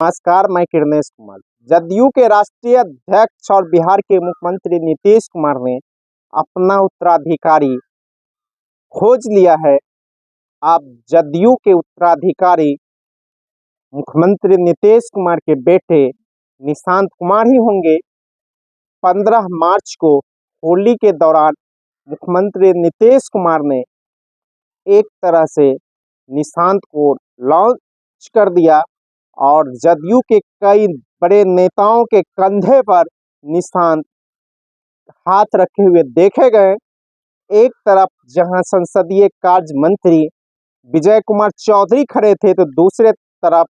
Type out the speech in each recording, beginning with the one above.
नमस्कार, मैं किरणेश कुमार। जदयू के राष्ट्रीय अध्यक्ष और बिहार के मुख्यमंत्री नीतीश कुमार ने अपना उत्तराधिकारी खोज लिया है। अब जदयू के उत्तराधिकारी मुख्यमंत्री नीतीश कुमार के बेटे निशांत कुमार ही होंगे। 15 मार्च को होली के दौरान मुख्यमंत्री नीतीश कुमार ने एक तरह से निशांत को लॉन्च कर दिया और जदयू के कई बड़े नेताओं के कंधे पर निशांत हाथ रखे हुए देखे गए। एक तरफ जहां संसदीय कार्य मंत्री विजय कुमार चौधरी खड़े थे, तो दूसरे तरफ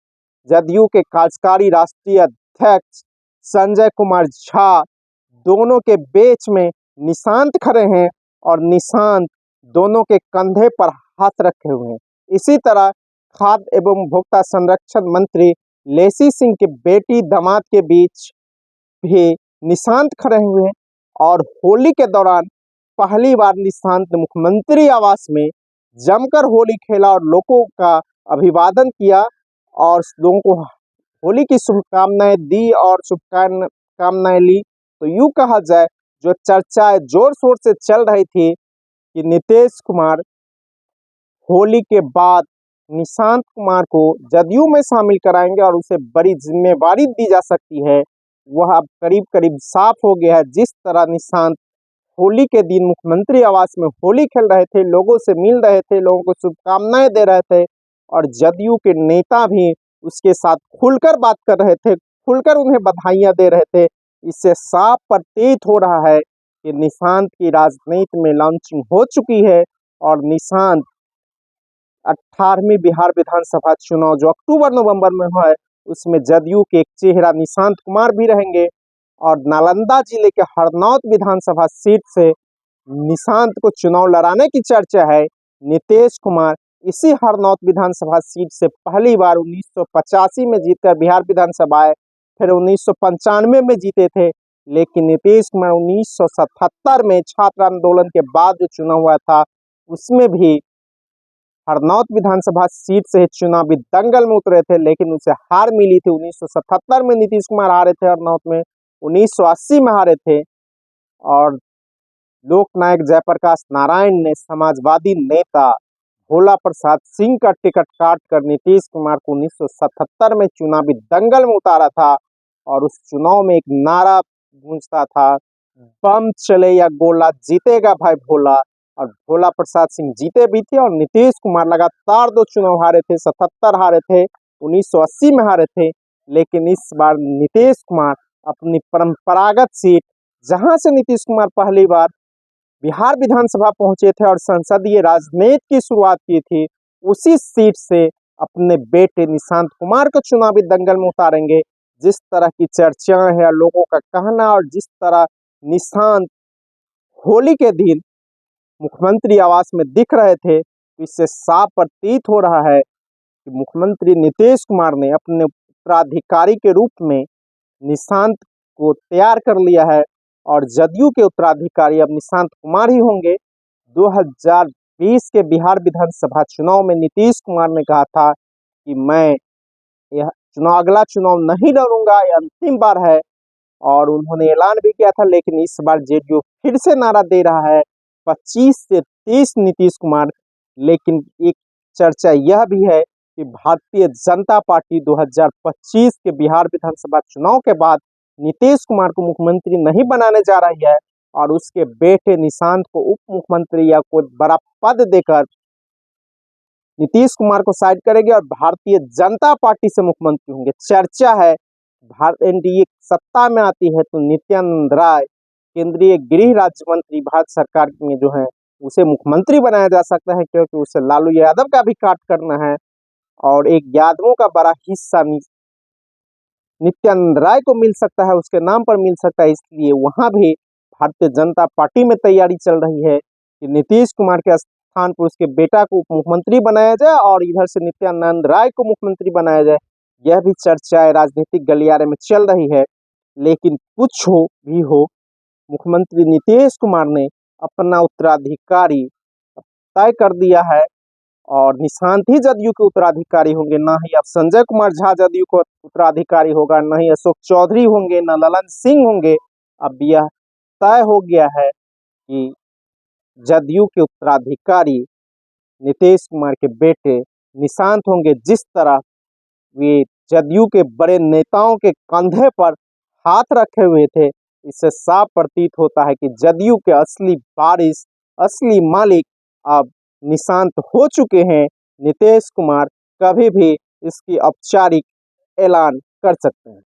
जदयू के कार्यकारी राष्ट्रीय अध्यक्ष संजय कुमार झा, दोनों के बीच में निशांत खड़े हैं और निशांत दोनों के कंधे पर हाथ रखे हुए हैं। इसी तरह खाद्य एवं उपभोक्ता संरक्षण मंत्री लेसी सिंह के बेटी दामाद के बीच भी निशांत खड़े हुए हैं और होली के दौरान पहली बार निशांत ने मुख्यमंत्री आवास में जमकर होली खेला और लोगों का अभिवादन किया और लोगों को होली की शुभकामनाएं दी और शुभकामनाएं ली। तो यूं कहा जाए, जो चर्चाएं जोर शोर से चल रही थी कि नीतीश कुमार होली के बाद निशांत कुमार को जदयू में शामिल कराएंगे और उसे बड़ी जिम्मेवारी दी जा सकती है, वह अब करीब करीब साफ हो गया है। जिस तरह निशांत होली के दिन मुख्यमंत्री आवास में होली खेल रहे थे, लोगों से मिल रहे थे, लोगों को शुभकामनाएं दे रहे थे और जदयू के नेता भी उसके साथ खुलकर बात कर रहे थे, खुलकर उन्हें बधाइयां दे रहे थे। इससे साफ प्रतीत हो रहा है कि निशांत की राजनीति में लॉन्चिंग हो चुकी है और निशांत 18वीं बिहार विधानसभा चुनाव जो अक्टूबर नवंबर में है, उसमें जदयू के एक चेहरा निशांत कुमार भी रहेंगे और नालंदा जिले के हरनौत विधानसभा सीट से निशांत को चुनाव लड़ाने की चर्चा है। नीतीश कुमार इसी हरनौत विधानसभा सीट से पहली बार 1985 में जीतकर बिहार विधानसभा आए, फिर 1995 में जीते थे। लेकिन नीतीश कुमार 1977 में छात्र आंदोलन के बाद जो चुनाव हुआ था, उसमें भी हरनौत विधानसभा सीट से चुनावी दंगल में उतरे थे, लेकिन उसे हार मिली थी। 1977 में नीतीश कुमार हारे थे हरनौत में, 1980 में हारे थे और लोकनायक जयप्रकाश नारायण ने समाजवादी नेता भोला प्रसाद सिंह का टिकट काटकर नीतीश कुमार को 1977 में चुनावी दंगल में उतारा था और उस चुनाव में एक नारा गूंजता था, बम चले या गोला जीतेगा भाई भोला। और भोला प्रसाद सिंह जीते भी थे और नीतीश कुमार लगातार 2 चुनाव हारे थे, 77 हारे थे, 1980 में हारे थे। लेकिन इस बार नीतीश कुमार अपनी परंपरागत सीट, जहां से नीतीश कुमार पहली बार बिहार विधानसभा पहुंचे थे और संसदीय राजनीति की शुरुआत की थी, उसी सीट से अपने बेटे निशांत कुमार को चुनावी दंगल में उतारेंगे। जिस तरह की चर्चाएं हैं, लोगों का कहना, और जिस तरह निशांत होली के दिन मुख्यमंत्री आवास में दिख रहे थे, इससे साफ प्रतीत हो रहा है कि मुख्यमंत्री नीतीश कुमार ने अपने उत्तराधिकारी के रूप में निशांत को तैयार कर लिया है और जदयू के उत्तराधिकारी अब निशांत कुमार ही होंगे। 2020 के बिहार विधानसभा चुनाव में नीतीश कुमार ने कहा था कि मैं यह अगला चुनाव नहीं लड़ूंगा, यह अंतिम बार है, और उन्होंने ऐलान भी किया था। लेकिन इस बार जेडीयू फिर से नारा दे रहा है 25 से 30 नीतीश कुमार। लेकिन एक चर्चा यह भी है कि भारतीय जनता पार्टी 2025 के बिहार विधानसभा चुनाव के बाद नीतीश कुमार को मुख्यमंत्री नहीं बनाने जा रही है और उसके बेटे निशांत को उप मुख्यमंत्री या कोई बड़ा पद देकर नीतीश कुमार को साइड करेंगे और भारतीय जनता पार्टी से मुख्यमंत्री होंगे। चर्चा है भारत एनडीए सत्ता में आती है तो नित्यानंद राय, केंद्रीय गृह राज्य मंत्री भारत सरकार में जो है, उसे मुख्यमंत्री बनाया जा सकता है, क्योंकि उसे लालू यादव का भी काट करना है और एक यादवों का बड़ा हिस्सा नित्यानंद राय को मिल सकता है, उसके नाम पर मिल सकता है। इसलिए वहां भी भारतीय जनता पार्टी में तैयारी चल रही है कि नीतीश कुमार के स्थान पर उसके बेटा को उप मुख्यमंत्री बनाया जाए और इधर से नित्यानंद राय को मुख्यमंत्री बनाया जाए। यह भी चर्चाएं राजनीतिक गलियारे में चल रही है। लेकिन कुछ हो भी हो, मुख्यमंत्री नीतीश कुमार ने अपना उत्तराधिकारी तय कर दिया है और निशांत ही जदयू के उत्तराधिकारी होंगे, ना ही अब संजय कुमार झा जदयू को उत्तराधिकारी होगा, न ही अशोक चौधरी होंगे, न ललन सिंह होंगे। अब यह तय हो गया है कि जदयू के उत्तराधिकारी नीतीश कुमार के बेटे निशांत होंगे। जिस तरह वे जदयू के बड़े नेताओं के कंधे पर हाथ रखे हुए थे, इससे साफ प्रतीत होता है कि जदयू के असली वारिस, असली मालिक अब निशांत हो चुके हैं। नीतीश कुमार कभी भी इसकी औपचारिक ऐलान कर सकते हैं।